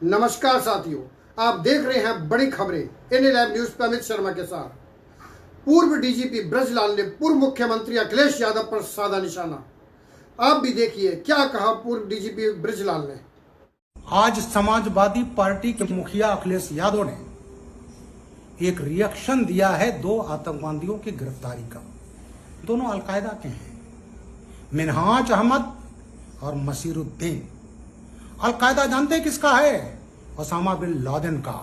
नमस्कार साथियों, आप देख रहे हैं बड़ी खबरें इन लाइव न्यूज पे अमित शर्मा के साथ। पूर्व डीजीपी ब्रजलाल ने पूर्व मुख्यमंत्री अखिलेश यादव पर साधा निशाना। आप भी देखिए क्या कहा पूर्व डीजीपी ब्रजलाल ने। आज समाजवादी पार्टी के मुखिया अखिलेश यादव ने एक रिएक्शन दिया है दो आतंकवादियों की गिरफ्तारी का। दोनों अलकायदा के हैं, मिनहाज अहमद और मसीरुद्दीन। अलकायदा जानते किसका है? ओसामा बिन लादेन का,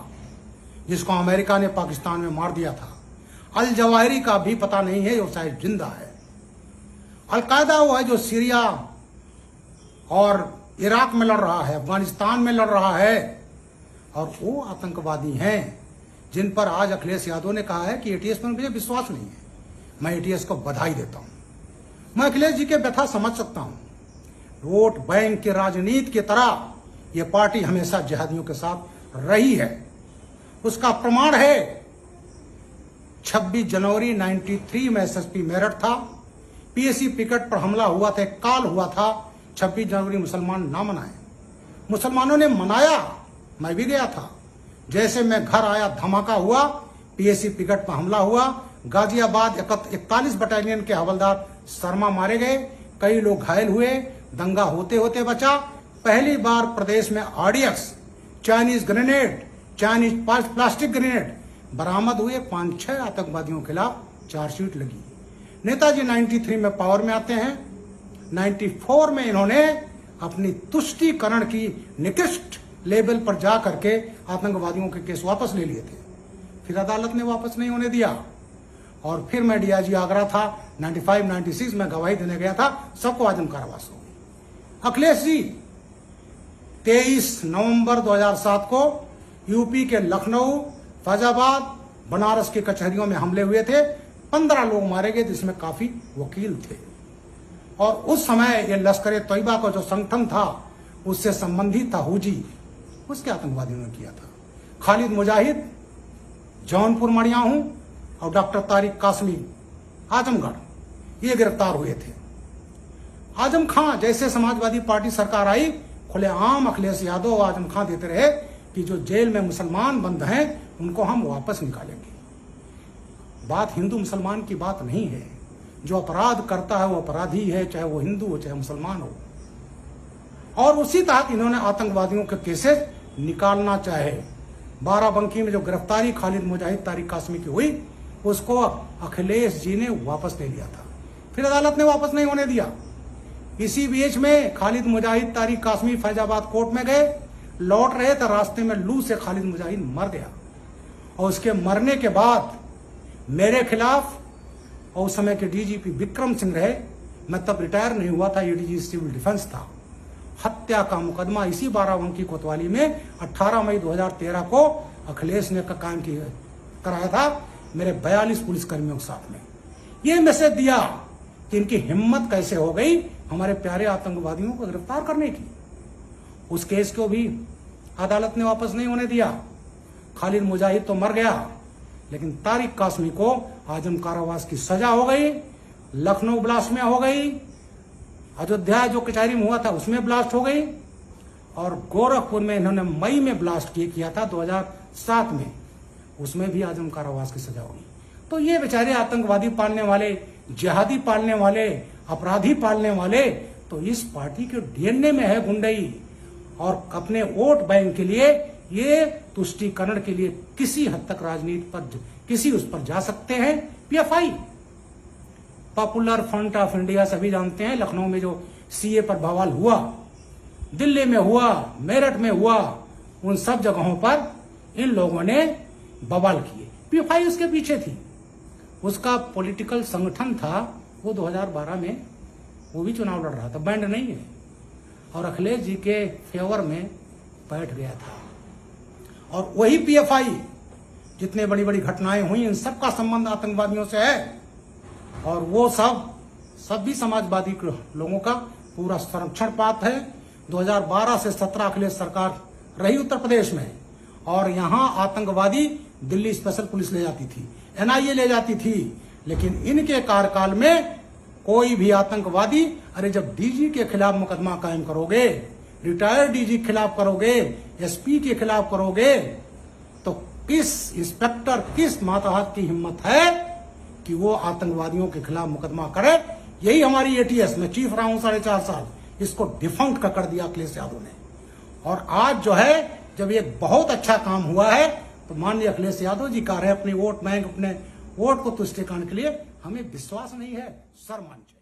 जिसको अमेरिका ने पाकिस्तान में मार दिया था। अल जवाहिरी का भी पता नहीं है, वो शायद जिंदा है। अलकायदा वो है जो सीरिया और इराक में लड़ रहा है, अफगानिस्तान में लड़ रहा है, और वो आतंकवादी हैं जिन पर आज अखिलेश यादव ने कहा है कि एटीएस पर मुझे विश्वास नहीं है। मैं एटीएस को बधाई देता हूं। मैं अखिलेश जी के व्यथा समझ सकता हूं। वोट बैंक की राजनीति की तरह यह पार्टी हमेशा जिहादियों के साथ रही है। उसका प्रमाण है 26 जनवरी 93 में एसएसपी मेरठ था, पीएसी पिकेट पर हमला हुआ था, काल हुआ था। 26 जनवरी मुसलमान ना मनाए, मुसलमानों ने मनाया, मैं भी गया था। जैसे मैं घर आया धमाका हुआ, पीएसी पिकेट पर हमला हुआ। गाजियाबाद 41 बटालियन के हवलदार शर्मा मारे गए, कई लोग घायल हुए। दंगा होते होते बचा। पहली बार प्रदेश में RDX, Chinese grenade, Chinese plastic grenade बरामद हुए। 5-6 आतंकवादियों के खिलाफ चार्जशीट लगी। नेताजी 93 में पावर में आते हैं। 94 में इन्होंने अपनी तुष्टीकरण की निकृष्ट लेवल पर जा करके आतंकवादियों के केस वापस ले लिए थे। फिर अदालत ने वापस नहीं होने दिया, और फिर मैं डीआईजी आगरा था। 95-96 में गवाही देने गया था, सबको आजम कारावास हो गई। अखिलेश जी 23 नवंबर 2007 को यूपी के लखनऊ, फैजाबाद, बनारस की कचहरियों में हमले हुए थे। 15 लोग मारे गए, जिसमें काफी वकील थे। और उस समय ये लश्कर तैयबा का जो संगठन था, उससे संबंधित था हुजी, उसके आतंकवादियों ने किया था। खालिद मुजाहिद जौनपुर मड़ियाहू और डॉक्टर तारिक कासमी आजमगढ़, ये गिरफ्तार हुए थे। आजम खां जैसे समाजवादी पार्टी सरकार आई, खुलेआम अखिलेश यादव और आजम खां देते रहे कि जो जेल में मुसलमान बंद हैं उनको हम वापस निकालेंगे। बात हिंदू मुसलमान की बात नहीं है। जो अपराध करता है वो अपराधी है, चाहे वो हिंदू हो चाहे मुसलमान हो। और उसी तहत इन्होंने आतंकवादियों के केसेस निकालना चाहे। बाराबंकी में जो गिरफ्तारी खालिद मुजाहिद तारिक कासमी की हुई, उसको अखिलेश जी ने वापस ले लिया था। फिर अदालत ने वापस नहीं होने दिया। इसी बीच में खालिद मुजाहिद तारिक कासमी फैजाबाद कोर्ट में गए, लौट रहे तो रास्ते में लू से खालिद मुजाहिद मर गया। और उसके मरने के बाद मेरे खिलाफ, और उस समय के डीजीपी विक्रम सिंह रहे, मैं तब रिटायर नहीं हुआ था, एडीजी सिविल डिफेंस था, हत्या का मुकदमा इसी बाराबंकी कोतवाली में 18 मई 2013 को अखिलेश ने कायम कराया था, मेरे 42 पुलिसकर्मियों के साथ में। ये मैसेज दिया कि इनकी हिम्मत कैसे हो गई हमारे प्यारे आतंकवादियों को गिरफ्तार करने की। उस केस को भी अदालत ने वापस नहीं होने दिया। खालिद मुजाहिद तो मर गया, लेकिन तारिक कासमी को आजम कारावास की सजा हो गई। लखनऊ ब्लास्ट में हो गई, अयोध्या जो कचहरी में हुआ था उसमें ब्लास्ट हो गई, और गोरखपुर में इन्होंने मई में ब्लास्ट किया था 2007 में, उसमें भी आजम कारावास की सजा होगी। तो ये बेचारे आतंकवादी पालने वाले, जिहादी पालने वाले, अपराधी पालने वाले, तो इस पार्टी के डीएनए में है गुंडई। और अपने वोट बैंक के लिए, ये तुष्टीकरण के लिए किसी हद तक राजनीति पर, किसी उस पर जा सकते हैं। PFI, popular front of India, सभी जानते हैं। लखनऊ में जो सीए पर बवाल हुआ, दिल्ली में हुआ, मेरठ में हुआ, उन सब जगहों पर इन लोगों ने बवाल किए। पीएफआई उसके पीछे थी, उसका पॉलिटिकल संगठन था। वो 2012 में वो भी चुनाव लड़ रहा था, बैंड नहीं है, और अखिलेश जी के फेवर में बैठ गया था। और वही पीएफआई, जितने बड़ी बड़ी घटनाएं हुई, इन सबका संबंध आतंकवादियों से है। और वो सब भी समाजवादी लोगों का पूरा संरक्षण पात्र है। 2012 से 17 अखिलेश सरकार रही उत्तर प्रदेश में, और यहां आतंकवादी दिल्ली स्पेशल पुलिस ले जाती थी, एनआईए ले जाती थी। लेकिन इनके कार्यकाल में कोई भी आतंकवादी, अरे जब डीजी के खिलाफ मुकदमा कायम करोगे, रिटायर्ड डीजी के खिलाफ करोगे, एसपी के खिलाफ करोगे तो किस इंस्पेक्टर, किस मातहत की हिम्मत है कि वो आतंकवादियों के खिलाफ मुकदमा करे। यही हमारी एटीएस में चीफ रहा हूं 4.5 साल, इसको डिफंक्ट कर दिया अखिलेश यादव ने। और आज जो है जब ये बहुत अच्छा काम हुआ है तो माननीय अखिलेश यादव जी कह रहे हैं अपनी वोट बैंक, अपने वोट को तुष्टिकरण के लिए हमें विश्वास नहीं है, सर मान चाहिए।